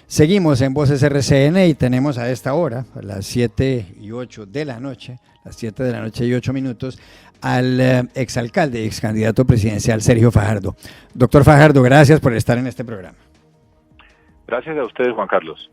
Seguimos en Voces RCN y tenemos a esta hora, a las 7:08 de la noche, las 7 de la noche y 8 minutos, al exalcalde y excandidato presidencial Sergio Fajardo. Doctor Fajardo, gracias por estar en este programa. Gracias a ustedes, Juan Carlos.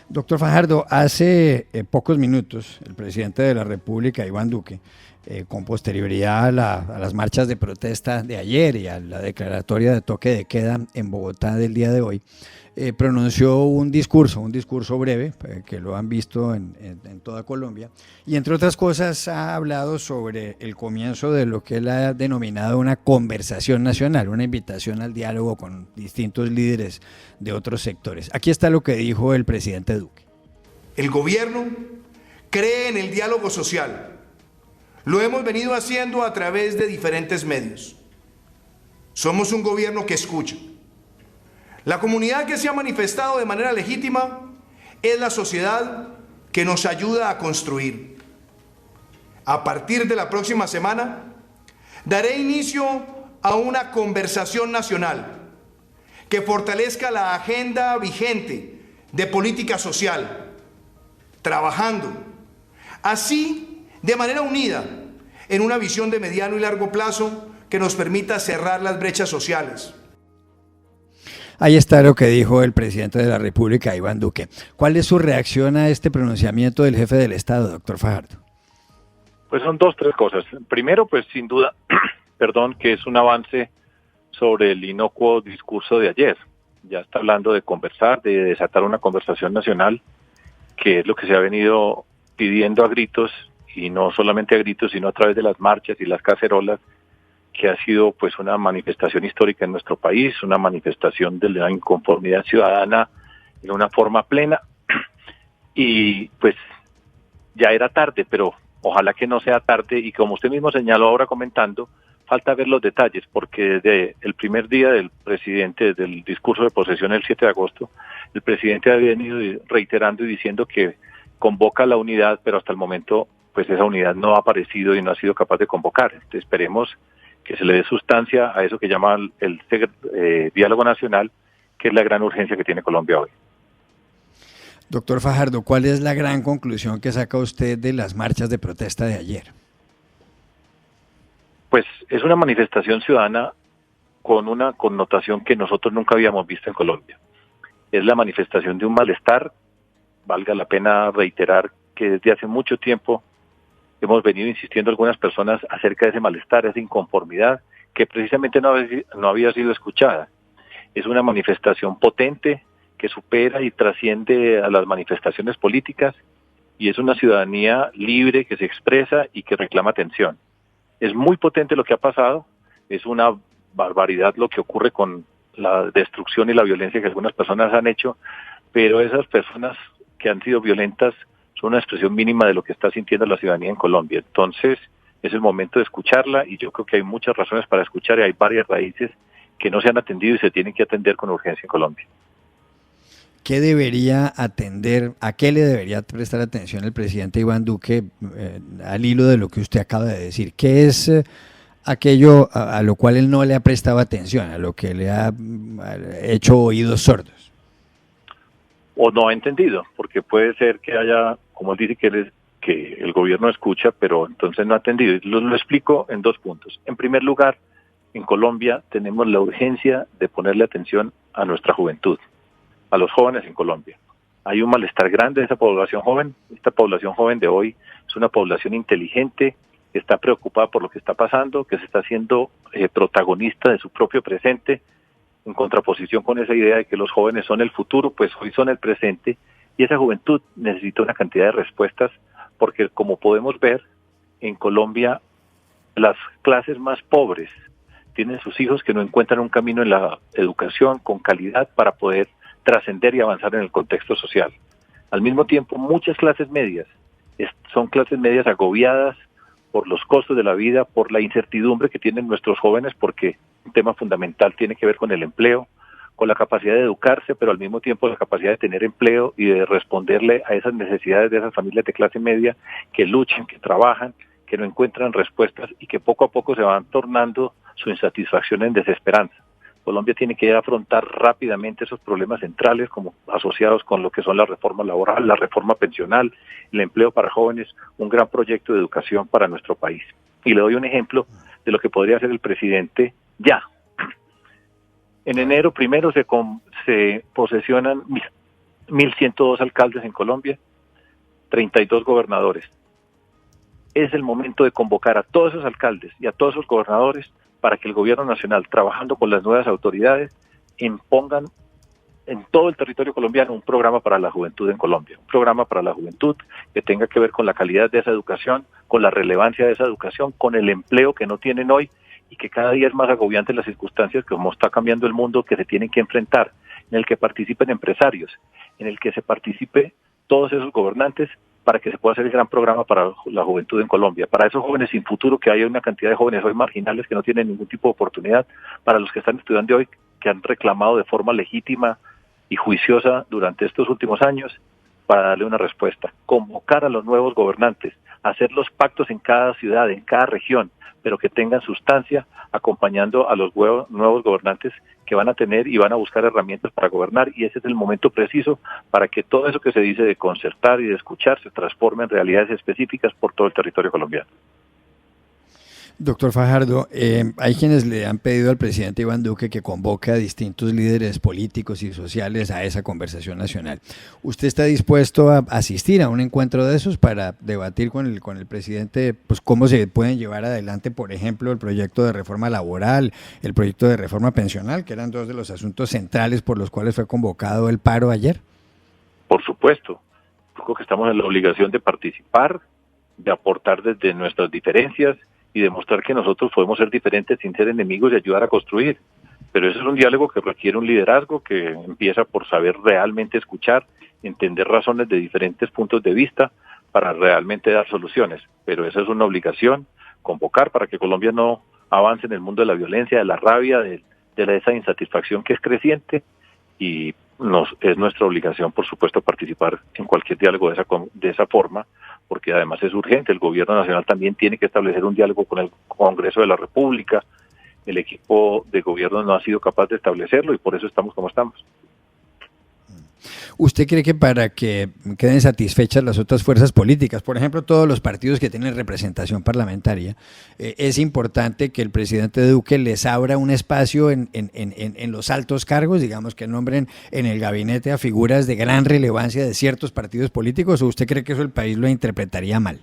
Doctor Fajardo, hace pocos minutos el presidente de la República, Iván Duque, con posterioridad a las marchas de protesta de ayer y a la declaratoria de toque de queda en Bogotá del día de hoy, pronunció un discurso breve, que lo han visto en toda Colombia, y entre otras cosas ha hablado sobre el comienzo de lo que él ha denominado una conversación nacional, una invitación al diálogo con distintos líderes de otros sectores. Aquí está lo que dijo el presidente Duque. El gobierno cree en el diálogo social. Lo hemos venido haciendo a través de diferentes medios. Somos un gobierno que escucha. La comunidad que se ha manifestado de manera legítima es la sociedad que nos ayuda a construir. A partir de la próxima semana, daré inicio a una conversación nacional que fortalezca la agenda vigente de política social, trabajando así de manera unida en una visión de mediano y largo plazo que nos permita cerrar las brechas sociales. Ahí está lo que dijo el presidente de la República, Iván Duque. ¿Cuál es su reacción a este pronunciamiento del jefe del Estado, doctor Fajardo? Pues son tres cosas. Primero, pues sin duda, que es un avance sobre el inocuo discurso de ayer. Ya está hablando de conversar, de desatar una conversación nacional, que es lo que se ha venido pidiendo a gritos, y no solamente a gritos, sino a través de las marchas y las cacerolas, que ha sido pues una manifestación histórica en nuestro país, una manifestación de la inconformidad ciudadana en una forma plena, y pues ya era tarde, pero ojalá que no sea tarde, y como usted mismo señaló ahora comentando, falta ver los detalles, porque desde el primer día del presidente, desde el discurso de posesión el 7 de agosto, el presidente ha venido reiterando y diciendo que convoca la unidad, pero hasta el momento pues esa unidad no ha aparecido y no ha sido capaz de convocar. Entonces esperemos que se le dé sustancia a eso que llama el diálogo nacional, que es la gran urgencia que tiene Colombia hoy. Doctor Fajardo, ¿cuál es la gran conclusión que saca usted de las marchas de protesta de ayer? Pues es una manifestación ciudadana con una connotación que nosotros nunca habíamos visto en Colombia. Es la manifestación de un malestar. Valga la pena reiterar que desde hace mucho tiempo hemos venido insistiendo algunas personas acerca de ese malestar, esa inconformidad, que precisamente no había sido escuchada. Es una manifestación potente que supera y trasciende a las manifestaciones políticas, y es una ciudadanía libre que se expresa y que reclama atención. Es muy potente lo que ha pasado, es una barbaridad lo que ocurre con la destrucción y la violencia que algunas personas han hecho, pero esas personas que han sido violentas son una expresión mínima de lo que está sintiendo la ciudadanía en Colombia. Entonces es el momento de escucharla, y yo creo que hay muchas razones para escuchar, y hay varias raíces que no se han atendido y se tienen que atender con urgencia en Colombia. ¿Qué debería atender, a qué le debería prestar atención el presidente Iván Duque al hilo de lo que usted acaba de decir? ¿Qué es aquello a lo cual él no le ha prestado atención, a lo que le ha hecho oídos sordos? O no ha entendido, porque puede ser que haya, como él dice, que el gobierno escucha, pero entonces no ha atendido. Lo explico en 2 puntos. En primer lugar, en Colombia tenemos la urgencia de ponerle atención a nuestra juventud, a los jóvenes en Colombia. Hay un malestar grande de esa población joven. Esta población joven de hoy es una población inteligente, que está preocupada por lo que está pasando, que se está haciendo protagonista de su propio presente, en contraposición con esa idea de que los jóvenes son el futuro, pues hoy son el presente, y esa juventud necesita una cantidad de respuestas, porque como podemos ver, en Colombia las clases más pobres tienen sus hijos que no encuentran un camino en la educación con calidad para poder trascender y avanzar en el contexto social. Al mismo tiempo, muchas clases medias son clases medias agobiadas por los costos de la vida, por la incertidumbre que tienen nuestros jóvenes, porque un tema fundamental tiene que ver con el empleo, con la capacidad de educarse, pero al mismo tiempo la capacidad de tener empleo y de responderle a esas necesidades de esas familias de clase media que luchan, que trabajan, que no encuentran respuestas y que poco a poco se van tornando su insatisfacción en desesperanza. Colombia tiene que afrontar rápidamente esos problemas centrales como asociados con lo que son la reforma laboral, la reforma pensional, el empleo para jóvenes, un gran proyecto de educación para nuestro país. Y le doy un ejemplo de lo que podría hacer el presidente ya. En enero primero se posesionan 1.102 alcaldes en Colombia, 32 gobernadores. Es el momento de convocar a todos esos alcaldes y a todos esos gobernadores para que el gobierno nacional, trabajando con las nuevas autoridades, impongan en todo el territorio colombiano un programa para la juventud en Colombia, un programa para la juventud que tenga que ver con la calidad de esa educación, con la relevancia de esa educación, con el empleo que no tienen hoy y que cada día es más agobiante las circunstancias que como está cambiando el mundo que se tienen que enfrentar, en el que participen empresarios, en el que se participe todos esos gobernantes para que se pueda hacer el gran programa para la juventud en Colombia, para esos jóvenes sin futuro, que hay una cantidad de jóvenes hoy marginales que no tienen ningún tipo de oportunidad, para los que están estudiando hoy, que han reclamado de forma legítima y juiciosa durante estos últimos años, para darle una respuesta. Convocar a los nuevos gobernantes, hacer los pactos en cada ciudad, en cada región, pero que tengan sustancia, acompañando a los nuevos gobernantes que van a tener y van a buscar herramientas para gobernar, y ese es el momento preciso para que todo eso que se dice de concertar y de escuchar se transforme en realidades específicas por todo el territorio colombiano. Doctor Fajardo, hay quienes le han pedido al presidente Iván Duque que convoque a distintos líderes políticos y sociales a esa conversación nacional. ¿Usted está dispuesto a asistir a un encuentro de esos para debatir con el presidente pues cómo se pueden llevar adelante, por ejemplo, el proyecto de reforma laboral, el proyecto de reforma pensional, que eran dos de los asuntos centrales por los cuales fue convocado el paro ayer? Por supuesto. Creo que estamos en la obligación de participar, de aportar desde nuestras diferencias y demostrar que nosotros podemos ser diferentes sin ser enemigos y ayudar a construir. Pero eso es un diálogo que requiere un liderazgo que empieza por saber realmente escuchar, entender razones de diferentes puntos de vista para realmente dar soluciones. Pero esa es una obligación, convocar para que Colombia no avance en el mundo de la violencia, de la rabia, de esa insatisfacción que es creciente, y es nuestra obligación, por supuesto, participar en cualquier diálogo de esa forma, porque además es urgente. El gobierno nacional también tiene que establecer un diálogo con el Congreso de la República. El equipo de gobierno no ha sido capaz de establecerlo y por eso estamos como estamos. ¿Usted cree que para que queden satisfechas las otras fuerzas políticas, por ejemplo, todos los partidos que tienen representación parlamentaria, es importante que el presidente Duque les abra un espacio en los altos cargos, digamos que nombren en el gabinete a figuras de gran relevancia de ciertos partidos políticos, o usted cree que eso el país lo interpretaría mal?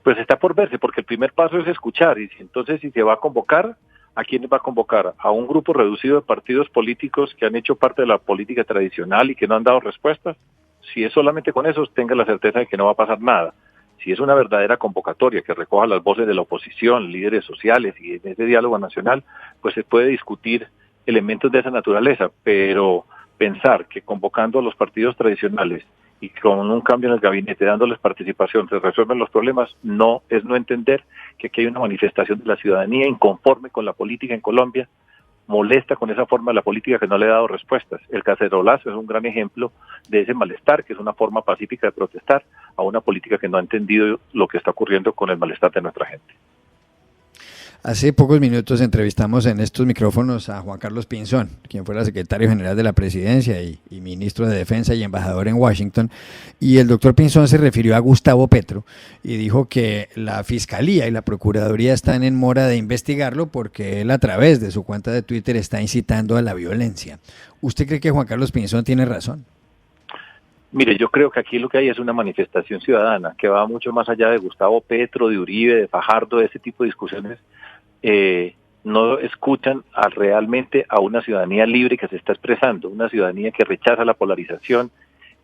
Pues está por verse, porque el primer paso es escuchar, y entonces si se va a convocar, ¿a quiénes va a convocar? ¿A un grupo reducido de partidos políticos que han hecho parte de la política tradicional y que no han dado respuestas? Si es solamente con eso, tenga la certeza de que no va a pasar nada. Si es una verdadera convocatoria que recoja las voces de la oposición, líderes sociales y en ese diálogo nacional, pues se puede discutir elementos de esa naturaleza, pero pensar que convocando a los partidos tradicionales y con un cambio en el gabinete, dándoles participación, se resuelven los problemas, no entender que aquí hay una manifestación de la ciudadanía inconforme con la política en Colombia, molesta con esa forma de la política que no le ha dado respuestas. El cacerolazo es un gran ejemplo de ese malestar, que es una forma pacífica de protestar a una política que no ha entendido lo que está ocurriendo con el malestar de nuestra gente. Hace pocos minutos entrevistamos en estos micrófonos a Juan Carlos Pinzón, quien fuera secretario general de la Presidencia y ministro de Defensa y embajador en Washington, y el doctor Pinzón se refirió a Gustavo Petro y dijo que la Fiscalía y la Procuraduría están en mora de investigarlo porque él a través de su cuenta de Twitter está incitando a la violencia. ¿Usted cree que Juan Carlos Pinzón tiene razón? Mire, yo creo que aquí lo que hay es una manifestación ciudadana que va mucho más allá de Gustavo Petro, de Uribe, de Fajardo, de ese tipo de discusiones. No escuchan realmente a una ciudadanía libre que se está expresando, una ciudadanía que rechaza la polarización,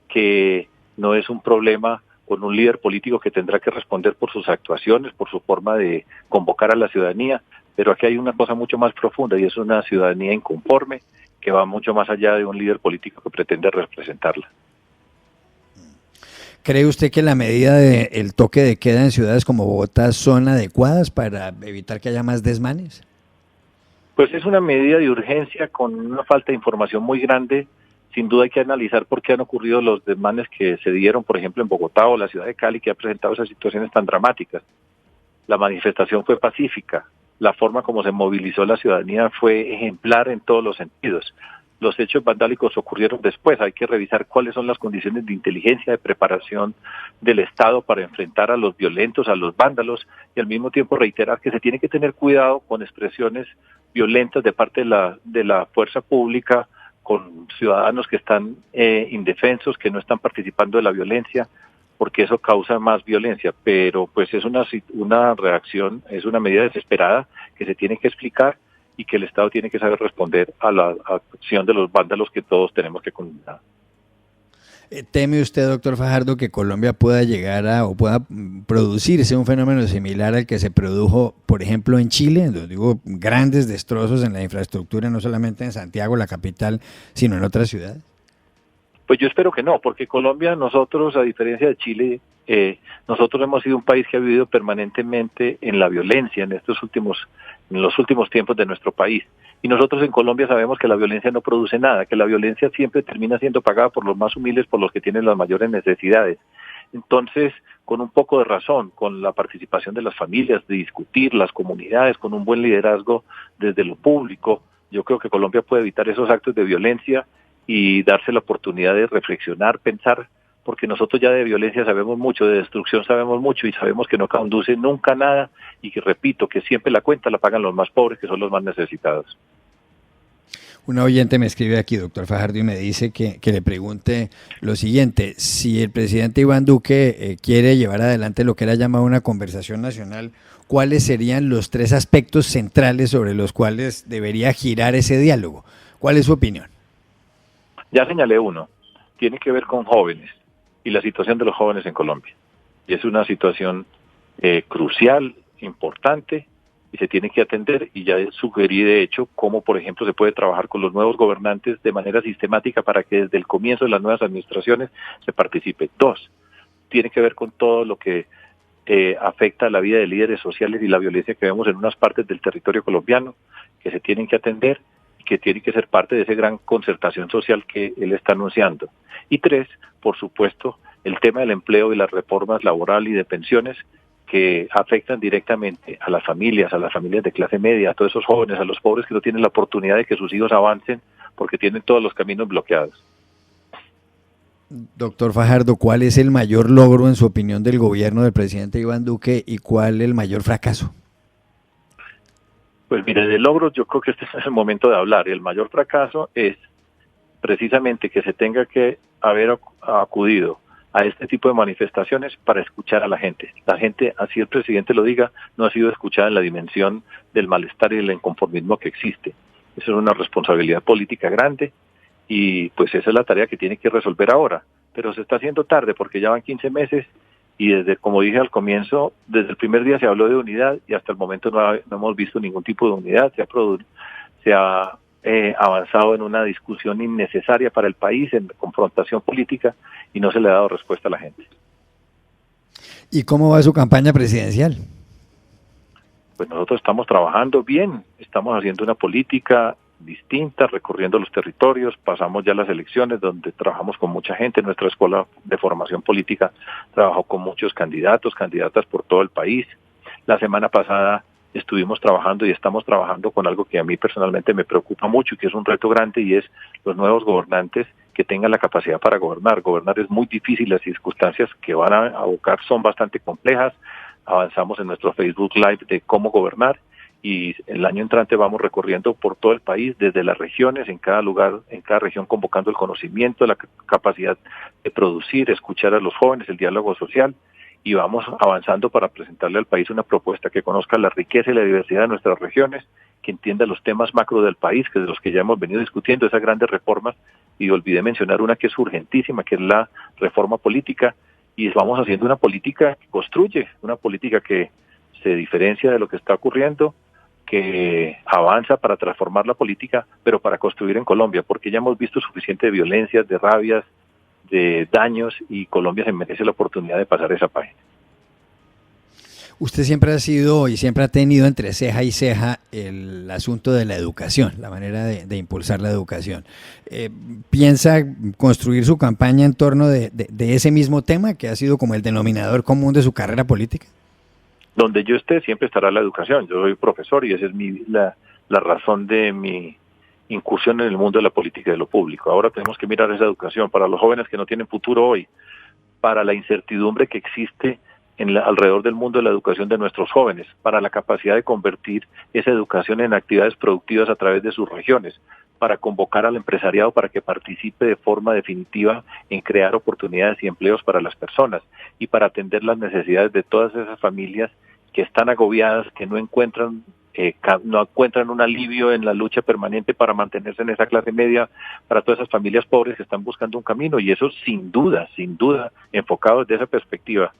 que no es un problema con un líder político que tendrá que responder por sus actuaciones, por su forma de convocar a la ciudadanía, pero aquí hay una cosa mucho más profunda y es una ciudadanía inconforme que va mucho más allá de un líder político que pretende representarla. ¿Cree usted que la medida del toque de queda en ciudades como Bogotá son adecuadas para evitar que haya más desmanes? Pues es una medida de urgencia con una falta de información muy grande. Sin duda hay que analizar por qué han ocurrido los desmanes que se dieron, por ejemplo, en Bogotá o la ciudad de Cali, que ha presentado esas situaciones tan dramáticas. La manifestación fue pacífica, la forma como se movilizó la ciudadanía fue ejemplar en todos los sentidos. Los hechos vandálicos ocurrieron después, hay que revisar cuáles son las condiciones de inteligencia, de preparación del Estado para enfrentar a los violentos, a los vándalos, y al mismo tiempo reiterar que se tiene que tener cuidado con expresiones violentas de parte de la fuerza pública, con ciudadanos que están indefensos, que no están participando de la violencia, porque eso causa más violencia, pero pues es una reacción, es una medida desesperada que se tiene que explicar y que el Estado tiene que saber responder a la acción de los vándalos que todos tenemos que condenar. ¿Teme usted, doctor Fajardo, que Colombia pueda llegar o pueda producirse un fenómeno similar al que se produjo, por ejemplo, en Chile, donde hubo grandes destrozos en la infraestructura, no solamente en Santiago, la capital, sino en otras ciudades? Pues yo espero que no, porque Colombia, nosotros, a diferencia de Chile, nosotros hemos sido un país que ha vivido permanentemente en la violencia en los últimos tiempos de nuestro país. Y nosotros en Colombia sabemos que la violencia no produce nada, que la violencia siempre termina siendo pagada por los más humildes, por los que tienen las mayores necesidades. Entonces, con un poco de razón, con la participación de las familias, de discutir, las comunidades, con un buen liderazgo desde lo público, yo creo que Colombia puede evitar esos actos de violencia y darse la oportunidad de reflexionar, pensar, porque nosotros ya de violencia sabemos mucho, de destrucción sabemos mucho y sabemos que no conduce nunca a nada y que, repito, que siempre la cuenta la pagan los más pobres, que son los más necesitados. Una oyente me escribe aquí, doctor Fajardo, y me dice que le pregunte lo siguiente: si el presidente Iván Duque quiere llevar adelante lo que él ha llamado una conversación nacional, ¿cuáles serían los 3 aspectos centrales sobre los cuales debería girar ese diálogo? ¿Cuál es su opinión? Ya señalé uno, tiene que ver con jóvenes y la situación de los jóvenes en Colombia. Y es una situación crucial, importante, y se tiene que atender, y ya sugerí de hecho cómo, por ejemplo, se puede trabajar con los nuevos gobernantes de manera sistemática para que desde el comienzo de las nuevas administraciones se participe. 2, tiene que ver con todo lo que afecta a la vida de líderes sociales y la violencia que vemos en unas partes del territorio colombiano, que se tienen que atender, que tiene que ser parte de esa gran concertación social que él está anunciando. Y 3, por supuesto, el tema del empleo y las reformas laboral y de pensiones que afectan directamente a las familias de clase media, a todos esos jóvenes, a los pobres que no tienen la oportunidad de que sus hijos avancen porque tienen todos los caminos bloqueados. Doctor Fajardo, ¿cuál es el mayor logro, en su opinión, del gobierno del presidente Iván Duque y cuál el mayor fracaso? Pues mire, de logros yo creo que este es el momento de hablar. El mayor fracaso es precisamente que se tenga que haber acudido a este tipo de manifestaciones para escuchar a la gente. La gente, así el presidente lo diga, no ha sido escuchada en la dimensión del malestar y del inconformismo que existe. Eso es una responsabilidad política grande y pues esa es la tarea que tiene que resolver ahora. Pero se está haciendo tarde porque ya van 15 meses y desde, como dije al comienzo, desde el primer día se habló de unidad y hasta el momento no hemos visto ningún tipo de unidad. Se ha avanzado en una discusión innecesaria para el país, en confrontación política, y no se le ha dado respuesta a la gente. ¿Y cómo va su campaña presidencial? Pues nosotros estamos trabajando bien, estamos haciendo una política distinta, recorriendo los territorios, pasamos ya las elecciones donde trabajamos con mucha gente. Nuestra escuela de formación política trabajó con muchos candidatos, candidatas por todo el país. La semana pasada estuvimos trabajando y estamos trabajando con algo que a mí personalmente me preocupa mucho y que es un reto grande, y es los nuevos gobernantes que tengan la capacidad para gobernar. Gobernar es muy difícil, las circunstancias que van a abocar son bastante complejas. Avanzamos en nuestro Facebook Live de cómo gobernar y el año entrante vamos recorriendo por todo el país, desde las regiones, en cada lugar, en cada región, convocando el conocimiento, la capacidad de producir, escuchar a los jóvenes, el diálogo social, y vamos avanzando para presentarle al país una propuesta que conozca la riqueza y la diversidad de nuestras regiones, que entienda los temas macro del país, que de los que ya hemos venido discutiendo, esas grandes reformas, y olvidé mencionar una que es urgentísima, que es la reforma política, y vamos haciendo una política que construye, una política que se diferencia de lo que está ocurriendo, que avanza para transformar la política, pero para construir en Colombia, porque ya hemos visto suficiente de violencias, de rabias, de daños, y Colombia se merece la oportunidad de pasar esa página. Usted siempre ha sido y siempre ha tenido entre ceja y ceja el asunto de la educación, la manera de impulsar la educación. ¿Piensa construir su campaña en torno de ese mismo tema que ha sido como el denominador común de su carrera política? Donde yo esté siempre estará la educación. Yo soy profesor y esa es la razón de mi incursión en el mundo de la política y de lo público. Ahora tenemos que mirar esa educación para los jóvenes que no tienen futuro hoy, para la incertidumbre que existe alrededor del mundo de la educación de nuestros jóvenes, para la capacidad de convertir esa educación en actividades productivas a través de sus regiones, para convocar al empresariado para que participe de forma definitiva en crear oportunidades y empleos para las personas y para atender las necesidades de todas esas familias que están agobiadas, que no encuentran un alivio en la lucha permanente para mantenerse en esa clase media, para todas esas familias pobres que están buscando un camino, y eso sin duda, enfocado desde esa perspectiva,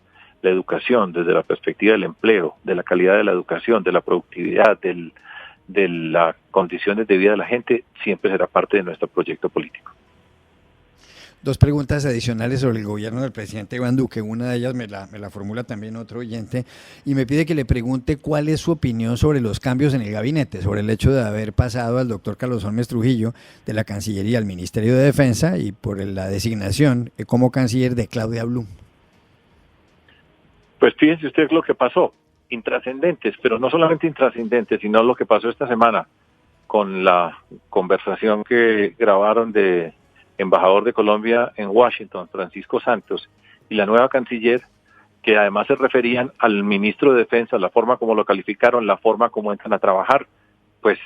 la educación, desde la perspectiva del empleo, de la calidad de la educación, de la productividad, de las condiciones de vida de la gente, siempre será parte de nuestro proyecto político. Dos preguntas adicionales sobre el gobierno del presidente Iván Duque. Una de ellas me la formula también otro oyente y me pide que le pregunte cuál es su opinión sobre los cambios en el gabinete, sobre el hecho de haber pasado al doctor Carlos Holmes Trujillo de la Cancillería al Ministerio de Defensa y por la designación como canciller de Claudia Blum. Pues fíjense ustedes lo que pasó, intrascendentes, pero no solamente intrascendentes, sino lo que pasó esta semana con la conversación que grabaron de embajador de Colombia en Washington, Francisco Santos, y la nueva canciller, que además se referían al ministro de Defensa, la forma como lo calificaron, la forma como entran a trabajar, pues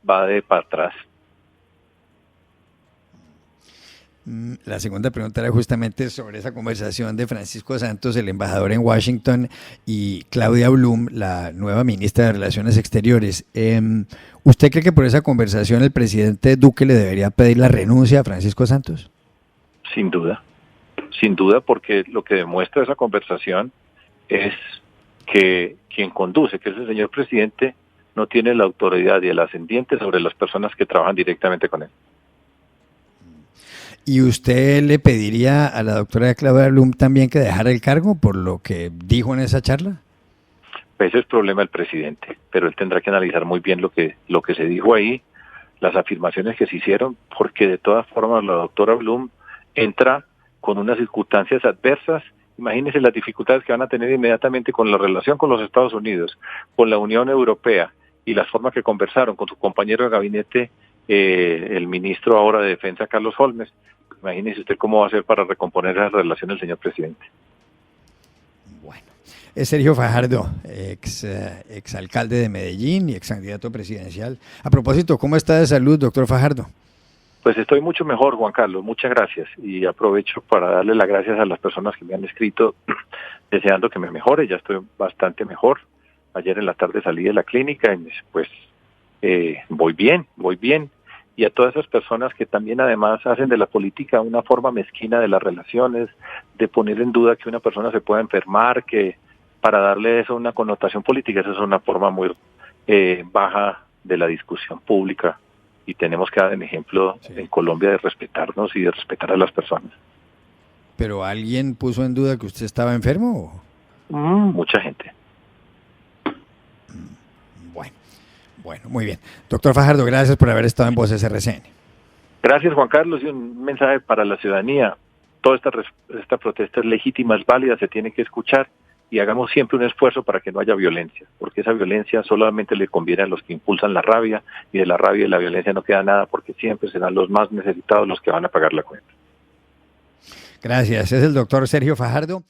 va de para atrás. La segunda pregunta era justamente sobre esa conversación de Francisco Santos, el embajador en Washington, y Claudia Blum, la nueva ministra de Relaciones Exteriores. ¿Usted cree que por esa conversación el presidente Duque le debería pedir la renuncia a Francisco Santos? Sin duda, porque lo que demuestra esa conversación es que quien conduce, que es el señor presidente, no tiene la autoridad y el ascendiente sobre las personas que trabajan directamente con él. ¿Y usted le pediría a la doctora Claudia Blum también que dejara el cargo por lo que dijo en esa charla? Ese es el problema del presidente, pero él tendrá que analizar muy bien lo que se dijo ahí, las afirmaciones que se hicieron, porque de todas formas la doctora Blum entra con unas circunstancias adversas. Imagínense las dificultades que van a tener inmediatamente con la relación con los Estados Unidos, con la Unión Europea y las formas que conversaron con su compañero de gabinete, el ministro ahora de Defensa, Carlos Holmes. Imagínese usted cómo va a hacer para recomponer esa relación el señor presidente. Bueno, es Sergio Fajardo, ex alcalde de Medellín y ex candidato presidencial. A propósito, ¿cómo está de salud, doctor Fajardo? Pues estoy mucho mejor, Juan Carlos, muchas gracias. Y aprovecho para darle las gracias a las personas que me han escrito deseando que me mejore. Ya estoy bastante mejor. Ayer en la tarde salí de la clínica y pues voy bien. Y a todas esas personas que también además hacen de la política una forma mezquina de las relaciones, de poner en duda que una persona se pueda enfermar, que para darle eso una connotación política, esa es una forma muy baja de la discusión pública, y tenemos que dar un ejemplo en Colombia de respetarnos y de respetar a las personas. ¿Pero alguien puso en duda que usted estaba enfermo? Mucha gente. Bueno, muy bien. Doctor Fajardo, gracias por haber estado en Voces RCN. Gracias, Juan Carlos, y un mensaje para la ciudadanía. Toda esta protesta es legítima, es válida, se tiene que escuchar, y hagamos siempre un esfuerzo para que no haya violencia, porque esa violencia solamente le conviene a los que impulsan la rabia, y de la rabia y la violencia no queda nada, porque siempre serán los más necesitados los que van a pagar la cuenta. Gracias. Es el doctor Sergio Fajardo.